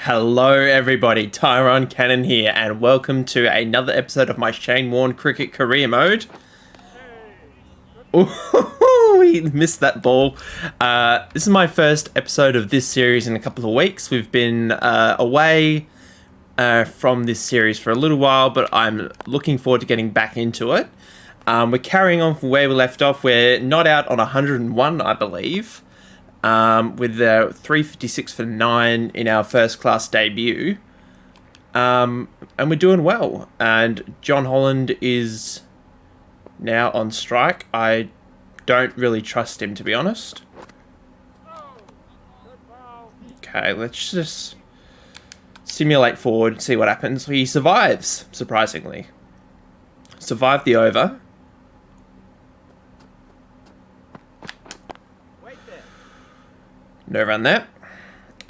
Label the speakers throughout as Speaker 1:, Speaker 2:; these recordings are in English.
Speaker 1: Hello everybody, Tyrone Cannon here, and welcome to another episode of my Shane Warne Cricket Career Mode. Ooh, he missed that ball. This is my first episode of this series in a couple of weeks. We've been away from this series for a little while, but I'm looking forward to getting back into it. We're carrying on from where we left off. We're not out on 101, I believe. With the 356 for 9 in our first class debut. And we're doing well. And John Holland is now on strike. I don't really trust him, to be honest. Okay, let's just simulate forward, see what happens. He survives, surprisingly. Survived the over. No run there.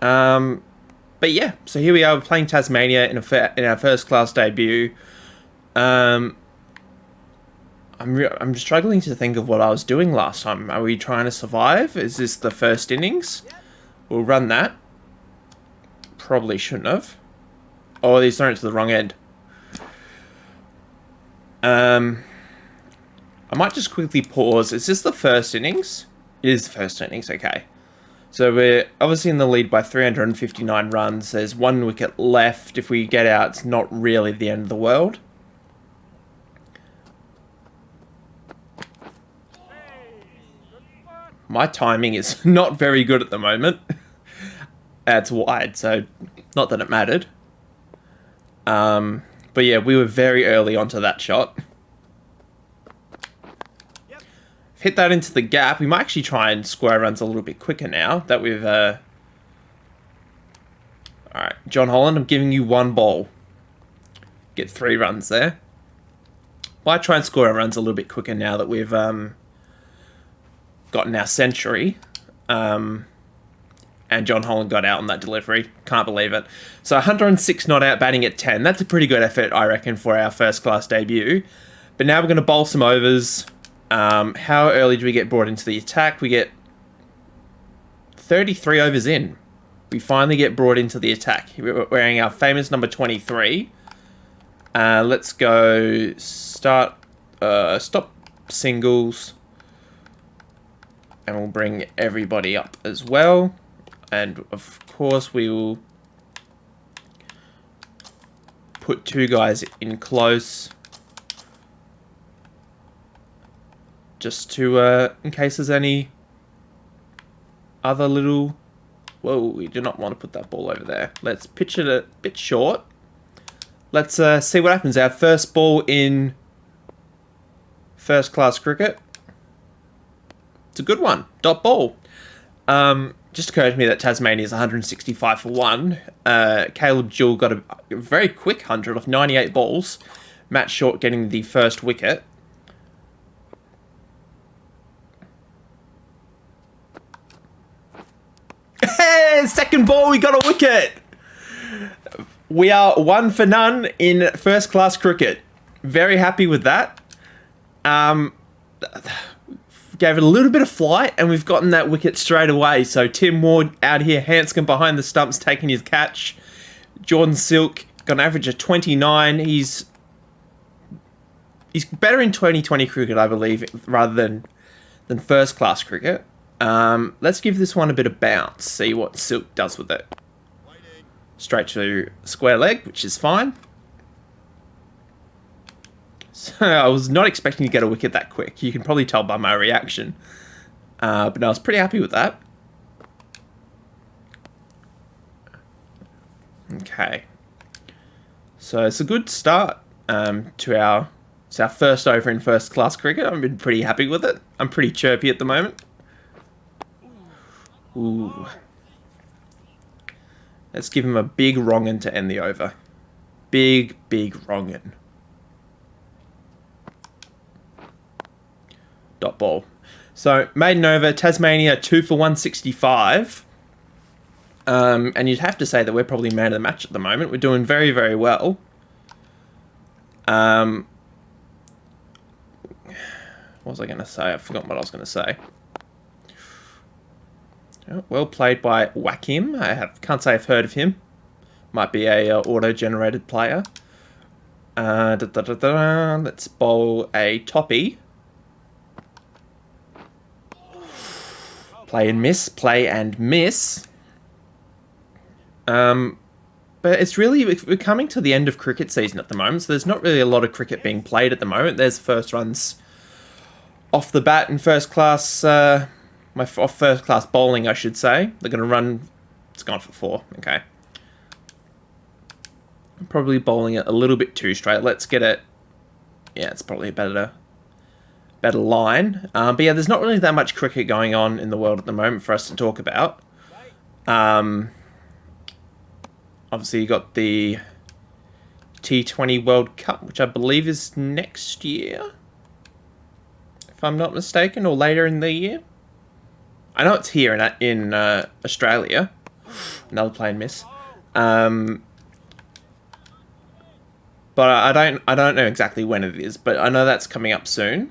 Speaker 1: But yeah, so here we are playing Tasmania in our first class debut. I'm struggling to think of what I was doing last time. Are we trying to survive? Is this the first innings? We'll run that. Probably shouldn't have. Oh, he's thrown it to the wrong end. I might just quickly pause. Is this the first innings? It is the first innings, okay. So we're obviously in the lead by 359 runs. There's 1 wicket left. If we get out, it's not really the end of the world. My timing is not very good at the moment. It's wide, so not that it mattered. But yeah, we were very early onto that shot. Hit that into the gap. We might actually try and square runs a little bit quicker now that we've... Alright, John Holland, I'm giving you 1 ball. Get 3 runs there. Might try and score our runs a little bit quicker now that we've gotten our century. And John Holland got out on that delivery. Can't believe it. So 106 not out, batting at 10. That's a pretty good effort, I reckon, for our first class debut. But now we're going to bowl some overs. How early do we get brought into the attack? We get 33 overs in. We finally get brought into the attack. We're wearing our famous number 23. Let's go stop singles. And we'll bring everybody up as well. And of course we will put 2 guys in close. Just to, in case there's any other little... Whoa, we do not want to put that ball over there. Let's pitch it a bit short. Let's see what happens. Our first ball in first class cricket. It's a good one. Dot ball. Just occurred to me that Tasmania is 165 for 1. Caleb Jewell got a very quick 100 off 98 balls. Matt Short getting the first wicket. Hey, second ball, we got a wicket. We are 1 for none in first class cricket. Very happy with that. Gave it a little bit of flight, and we've gotten that wicket straight away. So Tim Ward out here, Hanscom behind the stumps, taking his catch. Jordan Silk got an average of 29. He's better in 2020 cricket, I believe, rather than first class cricket. Let's give this one a bit of bounce, see what Silk does with it. Straight to square leg, which is fine. So I was not expecting to get a wicket that quick. You can probably tell by my reaction. But I was pretty happy with that. Okay. So it's a good start to our first over in first class cricket. I've been pretty happy with it. I'm pretty chirpy at the moment. Ooh. Let's give him a big wrong'un to end the over. Big wrong'un. Dot ball. So, maiden over, Tasmania 2 for 165. And you'd have to say that we're probably man of the match at the moment. We're doing very, very well. What was I going to say? I forgot what I was going to say. Oh, well played by Wakim. Can't say I've heard of him. Might be a auto-generated player. Let's bowl a toppy. Play and miss. Play and miss. But it's really, we're coming to the end of cricket season at the moment, so there's not really a lot of cricket being played at the moment. There's first runs off the bat in first class, first class bowling, I should say. They're going to run, it's gone for 4, okay. I'm probably bowling it a little bit too straight. Let's get it, yeah, it's probably a better line. But yeah, there's not really that much cricket going on in the world at the moment for us to talk about. Obviously, you got the T20 World Cup, which I believe is next year, if I'm not mistaken, or later in the year. I know it's here in Australia. Another plane miss. But I don't know exactly when it is, but I know that's coming up soon,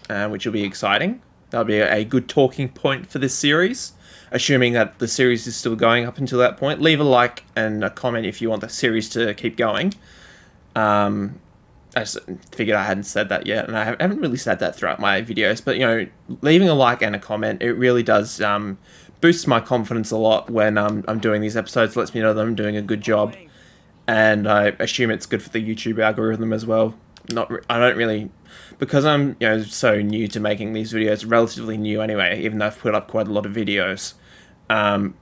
Speaker 1: which will be exciting. That'll be a good talking point for this series. Assuming that the series is still going up until that point. Leave a like and a comment if you want the series to keep going. I just figured I hadn't said that yet, and I haven't really said that throughout my videos, but, you know, leaving a like and a comment, it really does boost my confidence a lot when I'm doing these episodes. It lets me know that I'm doing a good job, and I assume it's good for the YouTube algorithm as well. I don't really, because I'm, you know, so new to making these videos, relatively new anyway, even though I've put up quite a lot of videos.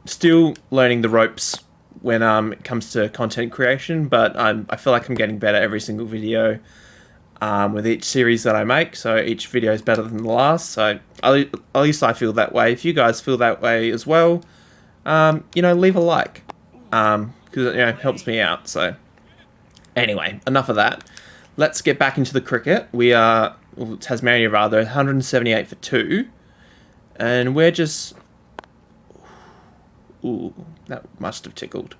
Speaker 1: Still learning the ropes when it comes to content creation, but I feel like I'm getting better every single video with each series that I make, so each video is better than the last, so at least I feel that way. If you guys feel that way as well, you know, leave a like, because you know, it helps me out. So anyway, enough of that. Let's get back into the cricket. We are, well, Tasmania rather, 178 for 2, and we're just... Ooh, that must have tickled.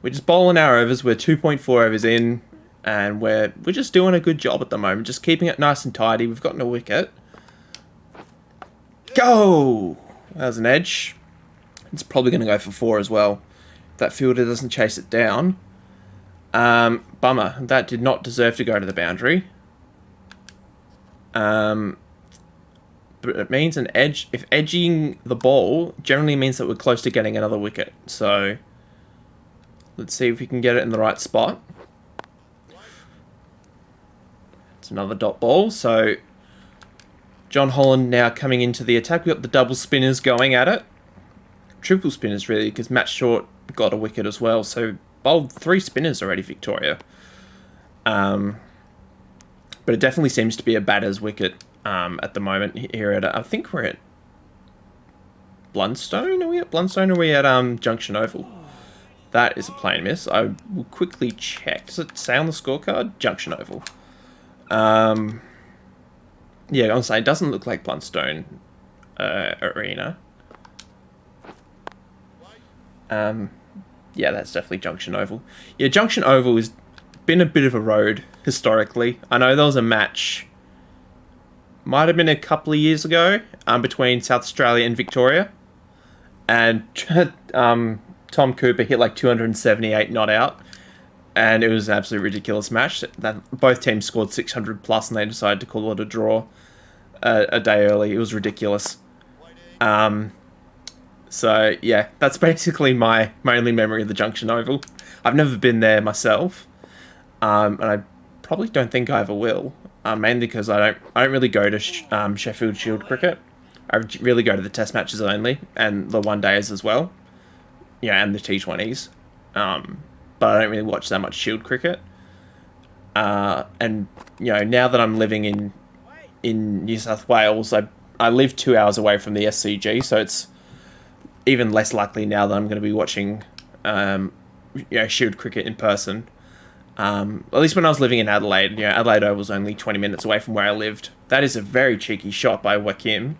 Speaker 1: We're just bowling our overs. We're 2.4 overs in, and we're just doing a good job at the moment. Just keeping it nice and tidy. We've gotten a wicket. Go! That was an edge. It's probably going to go for 4 as well. If that fielder doesn't chase it down. Bummer. That did not deserve to go to the boundary. But it means an edge. If edging the ball generally means that we're close to getting another wicket. So let's see if we can get it in the right spot. It's another dot ball. So John Holland now coming into the attack. We've got the double spinners going at it. Triple spinners really, because Matt Short got a wicket as well. So bowled 3 spinners already, Victoria. But it definitely seems to be a batter's wicket. At the moment here at, I think we're at Blundstone. Are we at Blundstone or are we at Junction Oval? That is a plain miss. I will quickly check. Does it say on the scorecard? Junction Oval. Yeah, I'm saying it doesn't look like Blundstone Arena. Yeah, that's definitely Junction Oval. Yeah, Junction Oval has been a bit of a road historically. I know there was a match, might have been a couple of years ago, between South Australia and Victoria, and Tom Cooper hit like 278 not out, and it was an absolutely ridiculous match. Both teams scored 600 plus, and they decided to call it a draw a day early. It was ridiculous. So yeah, that's basically my only memory of the Junction Oval. I've never been there myself, and I probably don't think I ever will. Mainly because I don't really go to Sheffield Shield cricket. I really go to the Test matches only, and the one days as well. Yeah, and the T20s. But I don't really watch that much Shield cricket. And you know, now that I'm living in New South Wales, I live 2 hours away from the SCG, so it's even less likely now that I'm going to be watching Shield cricket in person. At least when I was living in Adelaide, you know, Adelaide Oval was only 20 minutes away from where I lived. That is a very cheeky shot by Joaquim.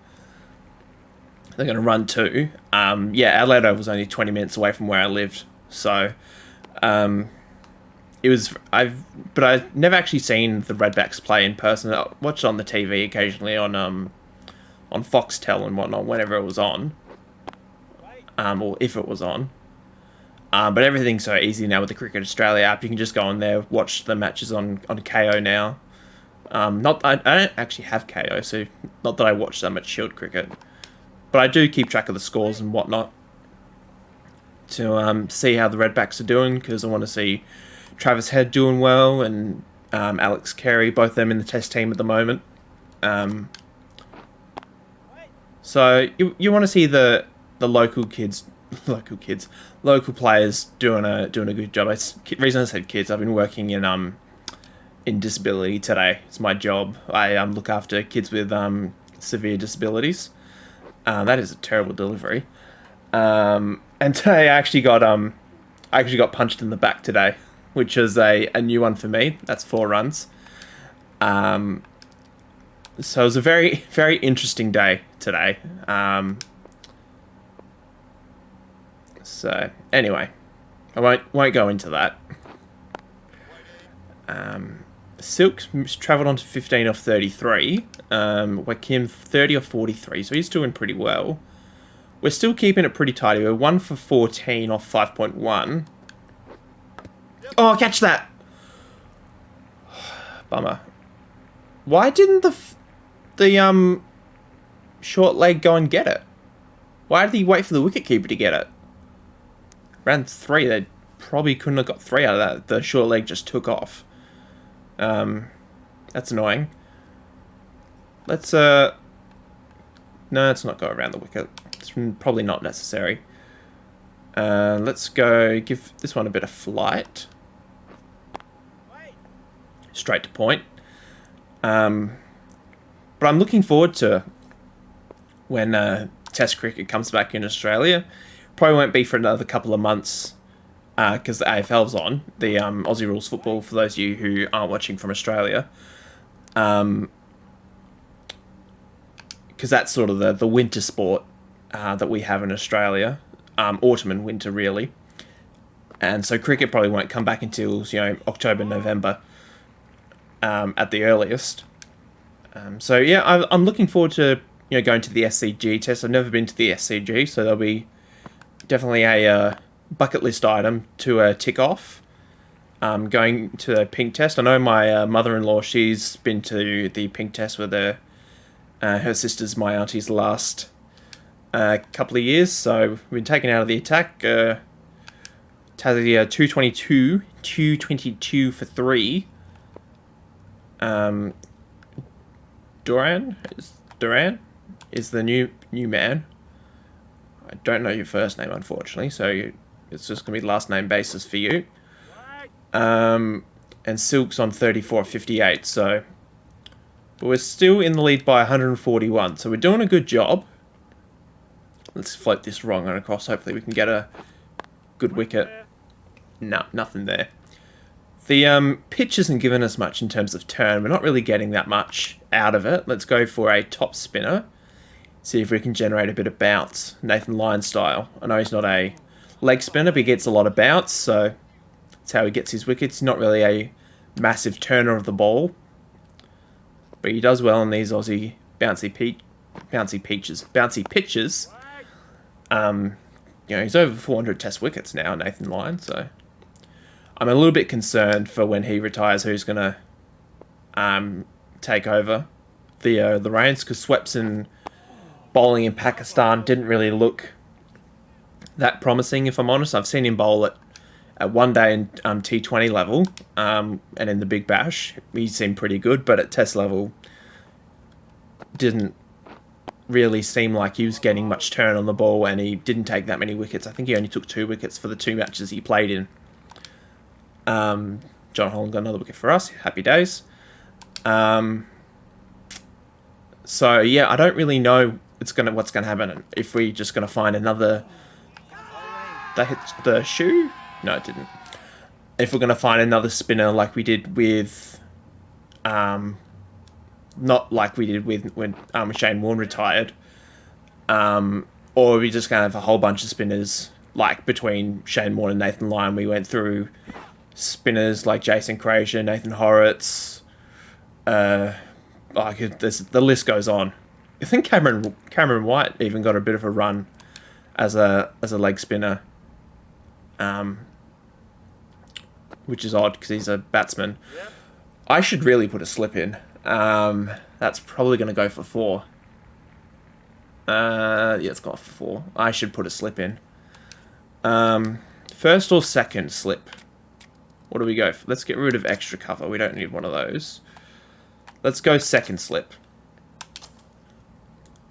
Speaker 1: They're going to run 2. Yeah, Adelaide Oval was only 20 minutes away from where I lived. So, it was, but I've never actually seen the Redbacks play in person. I watched it on the TV occasionally on Foxtel and whatnot, whenever it was on. Or if it was on. But everything's so easy now with the Cricket Australia app. You can just go on there, watch the matches on KO now. Not I don't actually have KO, so not that I watch that much Shield cricket, but I do keep track of the scores and whatnot to see how the Redbacks are doing, because I want to see Travis Head doing well and Alex Carey, both of them in the Test team at the moment. So you want to see the local players doing a good job. The reason I said kids, I've been working in disability today. It's my job. I look after kids with severe disabilities. That is a terrible delivery. And today I actually got punched in the back today, which is a new one for me. That's 4 runs. So it was a very, very interesting day today. So anyway, I won't go into that. Silk's travelled on to 15 off 33. Wakim 30 off 43, so he's doing pretty well. We're still keeping it pretty tidy. We're 1 for 14 off 5.1. Oh, catch that! Bummer. Why didn't the short leg go and get it? Why did he wait for the wicketkeeper to get it? Round 3, they probably couldn't have got 3 out of that. The short leg just took off. That's annoying. Let's no, let's not go around the wicket. It's probably not necessary. Let's go give this one a bit of flight. Straight to point. But I'm looking forward to when Test cricket comes back in Australia. Probably won't be for another couple of months because the AFL's on, the Aussie Rules Football, for those of you who aren't watching from Australia. Because that's sort of the winter sport that we have in Australia. Autumn and winter, really. And so cricket probably won't come back until, October, November at the earliest. So yeah, I'm looking forward to going to the SCG test. I've never been to the SCG, so there'll be definitely a bucket list item to tick off. Going to the pink test. I know my mother-in-law, she's been to the pink test with her sisters, my aunties, the last couple of years. So we've been taken out of the attack. Tassie 222 for 3. Duran is the new man. I don't know your first name, unfortunately, so it's just going to be last name basis for you. And Silk's on 34.58, so but we're still in the lead by 141, so we're doing a good job. Let's float this wrong and across. Hopefully we can get a good wicket. No, nothing there. The pitch isn't giving us much in terms of turn. We're not really getting that much out of it. Let's go for a top spinner. See if we can generate a bit of bounce, Nathan Lyon style. I know he's not a leg spinner, but he gets a lot of bounce, so that's how he gets his wickets. He's not really a massive turner of the ball, but he does well in these Aussie bouncy pitches. He's over 400 Test wickets now, Nathan Lyon, so I'm a little bit concerned for when he retires who's going to take over the reins, because Swepson bowling in Pakistan didn't really look that promising, if I'm honest. I've seen him bowl at one day in T20 level and in the Big Bash. He seemed pretty good, but at Test level didn't really seem like he was getting much turn on the ball, and he didn't take that many wickets. I think he only took 2 wickets for the 2 matches he played in. John Holland got another wicket for us. Happy days. So yeah, I don't really know what's gonna happen. If we just gonna find another. That hit the shoe? No, it didn't. If we're gonna find another spinner like we did with, not like we did with when Shane Warne retired, or are we just gonna have a whole bunch of spinners like between Shane Warne and Nathan Lyon? We went through spinners like Jason Frazier, Nathan Horrocks. The list goes on. I think Cameron White even got a bit of a run as a leg spinner which is odd because he's a batsman. I should really put a slip in. That's probably going to go for 4. Yeah, it's got for 4. I should put a slip in. First or second slip? What do we go for? Let's get rid of extra cover. We don't need one of those. Let's go second slip.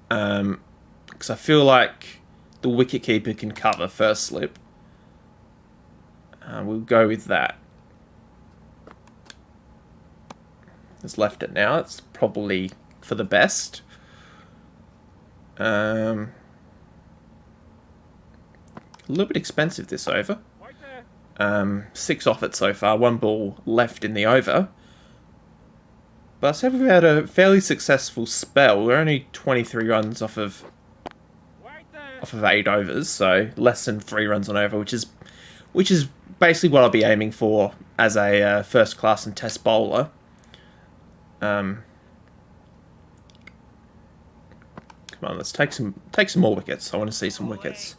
Speaker 1: Because I feel like the wicketkeeper can cover first slip. We'll go with that. It's left it now. It's probably for the best. A little bit expensive this over. 6 off it so far. 1 ball left in the over. But I said we've had a fairly successful spell. We're only 23 runs off of 8 overs, so less than 3 runs on over, which is basically what I'll be aiming for as a first class and test bowler. Come on, let's take some more wickets. I want to see some wickets.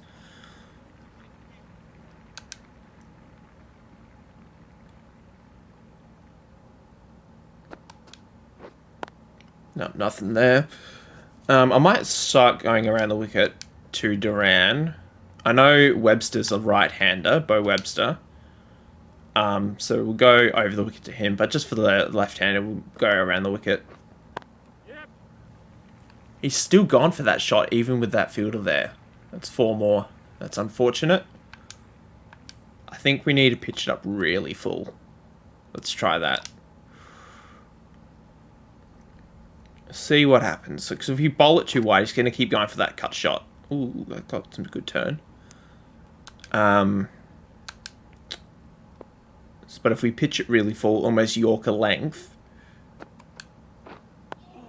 Speaker 1: No, nothing there. I might start going around the wicket to Duran. I know Webster's a right-hander, Bo Webster. So we'll go over the wicket to him, but just for the left-hander, we'll go around the wicket. Yep. He's still gone for that shot, even with that fielder there. That's 4 more. That's unfortunate. I think we need to pitch it up really full. Let's try that. See what happens. Because if you bowl it too wide, he's going to keep going for that cut shot. Ooh, that got some good turn. But if we pitch it really full, almost Yorker length.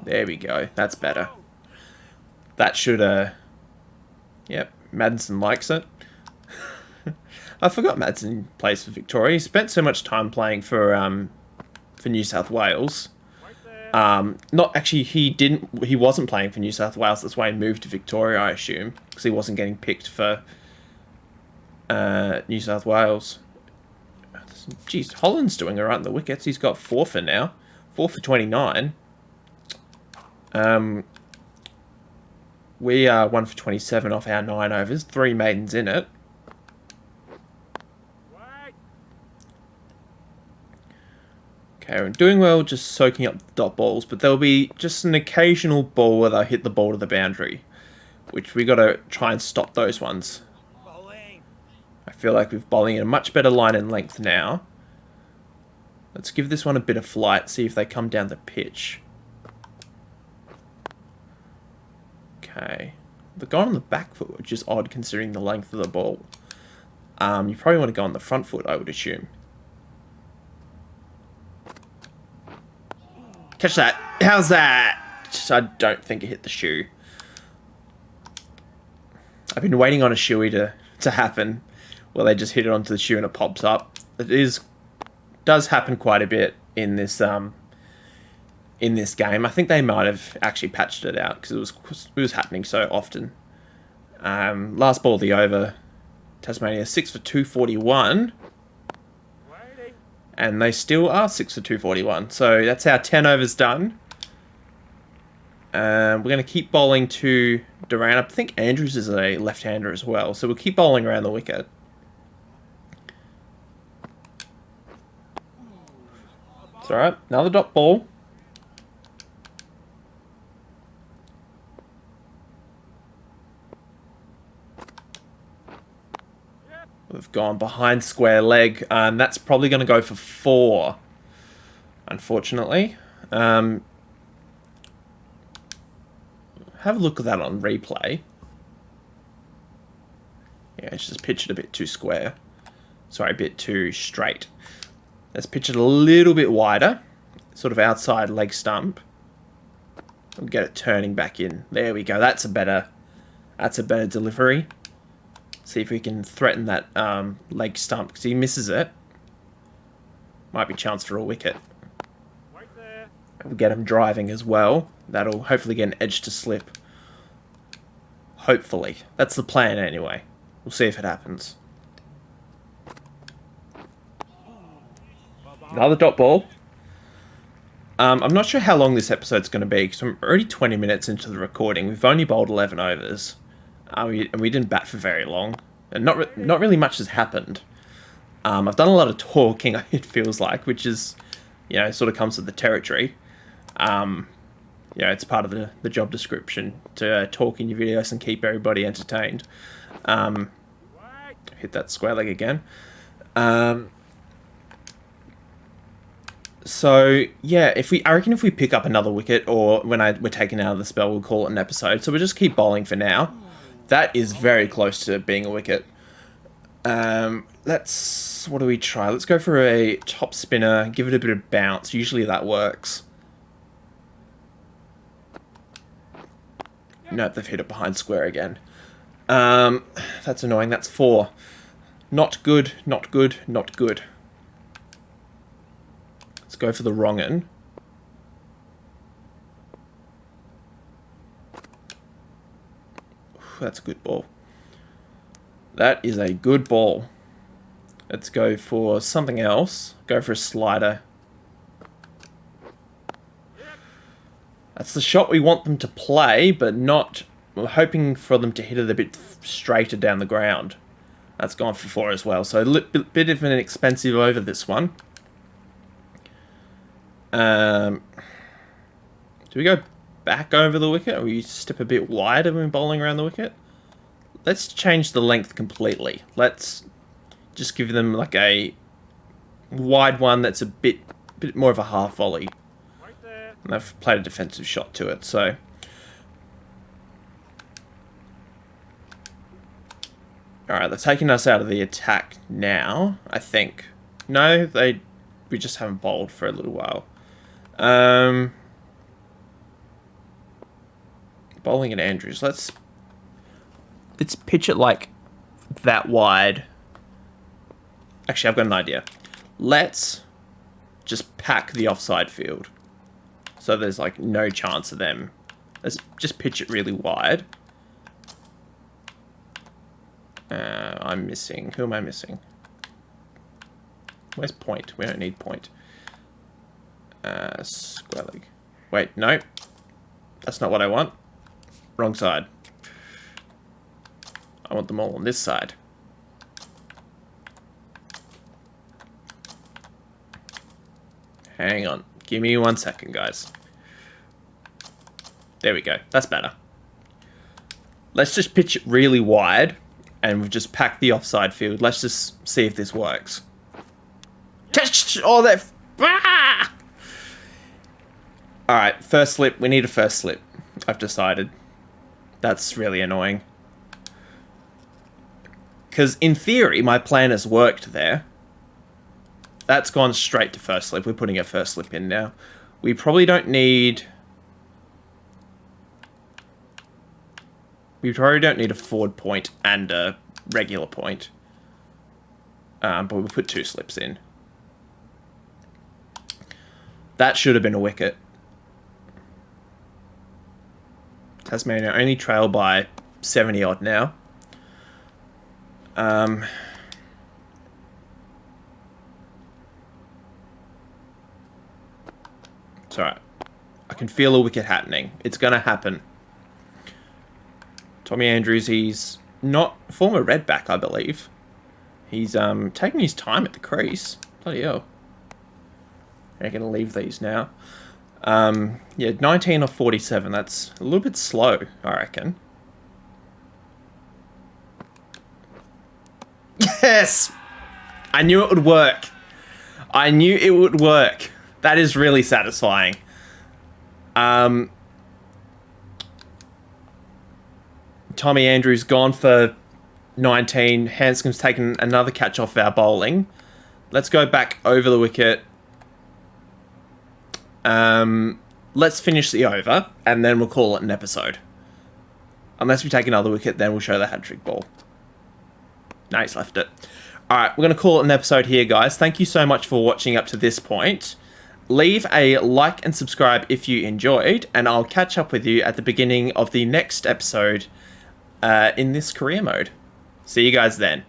Speaker 1: There we go. That's better. That should, yep, Madison likes it. I forgot Madison plays for Victoria. He spent so much time playing for New South Wales. Not actually, he wasn't playing for New South Wales. That's why he moved to Victoria, I assume, because he wasn't getting picked for New South Wales. Jeez, Holland's doing alright in the wickets. He's got 4 for now. 4 for 29. We are 1 for 27 off our 9 overs. 3 maidens in it. Okay, we're doing well just soaking up the dot balls, but there'll be just an occasional ball where they hit the ball to the boundary, which we got to try and stop those ones. I feel like we're bowling in a much better line and length now. Let's give this one a bit of flight, see if they come down the pitch. Okay. They're going on the back foot, which is odd considering the length of the ball. You probably want to go on the front foot, I would assume. Catch that. How's that? I don't think it hit the shoe. I've been waiting on a shoey to happen. Well, they just hit it onto the shoe and it pops up. It does happen quite a bit in this game. I think they might have actually patched it out because it was happening so often. Last ball of the over, Tasmania 6 for 241, and they still are 6 for 241. So that's our 10 overs done. We're going to keep bowling to Duran. I think Andrews is a left-hander as well, so we'll keep bowling around the wicket. It's alright, another dot ball. We've gone behind square leg, and that's probably going to go for 4, unfortunately. Have a look at that on replay. Yeah, it's just pitched it a bit too square. Sorry, a bit too straight. Let's pitch it a little bit wider, sort of outside leg stump. We'll get it turning back in. There we go. That's a better delivery. See if we can threaten that leg stump because he misses it. Might be a chance for a wicket. We'll get him driving as well. That'll hopefully get an edge to slip. Hopefully. That's the plan anyway. We'll see if it happens. Another dot ball. I'm not sure how long this episode's going to be, because I'm already 20 minutes into the recording. We've only bowled 11 overs. And we didn't bat for very long. And not really much has happened. I've done a lot of talking, it feels like, which is, sort of comes with the territory. It's part of the job description to talk in your videos and keep everybody entertained. Hit that square leg again. So yeah, I reckon if we pick up another wicket, or when we're taken out of the spell, we'll call it an episode. So we'll just keep bowling for now. That is very close to being a wicket. What do we try? Let's go for a top spinner, give it a bit of bounce. Usually that works. Nope, they've hit it behind square again. That's annoying. That's 4. Not good, not good, not good. Let's go for the wrong end. That's a good ball. That is a good ball. Let's go for something else. Go for a slider. That's the shot we want them to play, but not... We're hoping for them to hit it a bit straighter down the ground. That's gone for 4 as well. So a bit of an expensive over this one. Do we go back over the wicket, or we step a bit wider when bowling around the wicket? Let's change the length completely. Let's just give them like a wide one that's a bit more of a half volley. And I've played a defensive shot to it, so... Alright, they're taking us out of the attack now, I think. No, we just haven't bowled for a little while. Bowling at Andrews. Let's pitch it like that wide. Actually, I've got an idea. Let's just pack the offside field. So there's like no chance of them. Let's just pitch it really wide. I'm missing. Who am I missing? Where's point? We don't need point. Square leg. Wait, no. That's not what I want. Wrong side. I want them all on this side. Hang on. Give me 1 second, guys. There we go. That's better. Let's just pitch it really wide, and we've just packed the offside field. Let's just see if this works. Oh, that... Ah! Alright, first slip. We need a first slip. I've decided. That's really annoying. Because in theory, my plan has worked there. That's gone straight to first slip. We're putting a first slip in now. We probably don't need... We probably don't need a forward point and a regular point. But we'll put 2 slips in. That should have been a wicket. Tasmania only trail by 70 odd now. It's alright. I can feel a wicket happening. It's going to happen. Tommy Andrews, he's not former redback, I believe. He's taking his time at the crease. Bloody hell. I'm going to leave these now. Yeah, 19 or 47. That's a little bit slow, I reckon. Yes! I knew it would work. I knew it would work. That is really satisfying. Tommy Andrews gone for 19. Hanscom's taken another catch off our bowling. Let's go back over the wicket. Let's finish the over, and then we'll call it an episode. Unless we take another wicket, then we'll show the hat-trick ball. No, he's left it. Alright, we're going to call it an episode here, guys. Thank you so much for watching up to this point. Leave a like and subscribe if you enjoyed, and I'll catch up with you at the beginning of the next episode in this career mode. See you guys then.